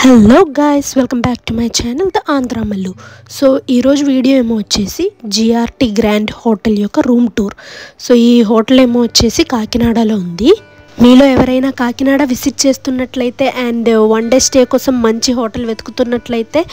Hello guys, welcome back to my channel the Andhra Mallu. So ఈరోజు video ఏమో వచ్చేసి GRT grand hotel యొక్క room tour. So ఈ hotel ఏమో వచ్చేసి కాకినాడలో ఉంది. మీలో ఎవరైనా కాకినాడ విజిట్ చేస్తున్నట్లయితే అండ్ వన్ డే స్టే కోసం మంచి హోటల్ వెతుకుతున్నట్లయితే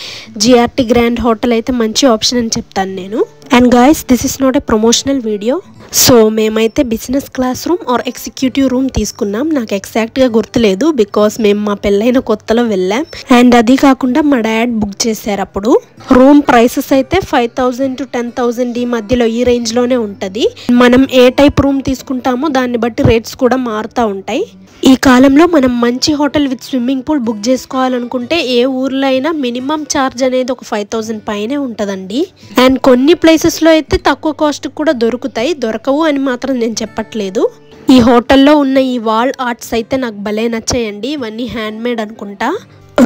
జిఆర్టీ గ్రాండ్ హోటల్ అయితే మంచి ఆప్షన్ అని చెప్తాను నేను. And guys, this is not a promotional video. So మేమైతే business class room or executive room తీసుకున్నాం. నాకు ఎగ్జాక్ట్గా గుర్తులేదు, బికాస్ మేము మా పెళ్ళైన కొత్తలో వెళ్ళాం. అండ్ అది కాకుండా మా డాడ్ బుక్ చేశారు. అప్పుడు రూమ్ ప్రైసెస్ అయితే 5,000 to 10,000 ఈ మధ్యలో, ఈ రేంజ్లోనే ఉంటుంది. మనం ఏ టైప్ రూమ్ తీసుకుంటామో దాన్ని బట్టి రేట్స్ కూడా మారుతూ ఉంటాయి. ఈ కాలంలో మనం మంచి hotel with swimming pool book చేసుకోవాలనుకుంటే ఏ ఊర్లో అయినా మినిమం ఛార్జ్ అనేది ఒక 5,000 పైనే ఉంటుందండి. అండ్ కొన్ని ప్లేసెస్లో అయితే తక్కువ కాస్ట్ కూడా దొరుకుతాయి. దొరకవు అని మాత్రం నేను చెప్పట్లేదు. ఈ హోటల్లో ఉన్న ఈ వాల్ ఆర్ట్స్ అయితే నాకు భలే నచ్చాయండి. ఇవన్నీ హ్యాండ్ మేడ్ అనుకుంటా.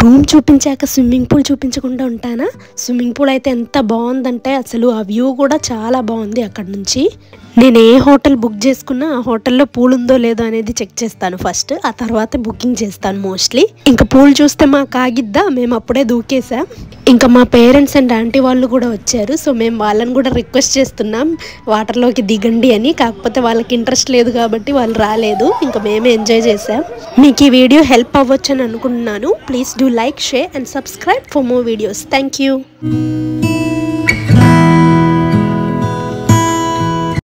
రూమ్ చూపించాక స్విమ్మింగ్ పూల్ చూపించకుండా ఉంటానా? స్విమ్మింగ్ పూల్ అయితే ఎంత బాగుందంటే అసలు ఆ వ్యూ కూడా చాలా బాగుంది అక్కడ నుంచి. నేను ఏ హోటల్ బుక్ చేసుకున్నా ఆ హోటల్లో పూల్ ఉందో లేదో అనేది చెక్ చేస్తాను ఫస్ట్. ఆ తర్వాత బుకింగ్ చేస్తాను మోస్ట్లీ. ఇంకా పూల్ చూస్తే మాకు ఆగిద్దా, మేము అప్పుడే దూకేసాం. ఇంకా మా పేరెంట్స్ అండ్ ఆంటీ వాళ్ళు కూడా వచ్చారు. సో మేము వాళ్ళని కూడా రిక్వెస్ట్ చేస్తున్నాం వాటర్లోకి దిగండి అని. కాకపోతే వాళ్ళకి ఇంట్రెస్ట్ లేదు కాబట్టి వాళ్ళు రాలేదు. ఇంకా మేమే ఎంజాయ్ చేసాం. మీకు ఈ వీడియో హెల్ప్ అవ్వచ్చు అని అనుకుంటున్నాను. Please do like, share and subscribe for more videos. Thank you.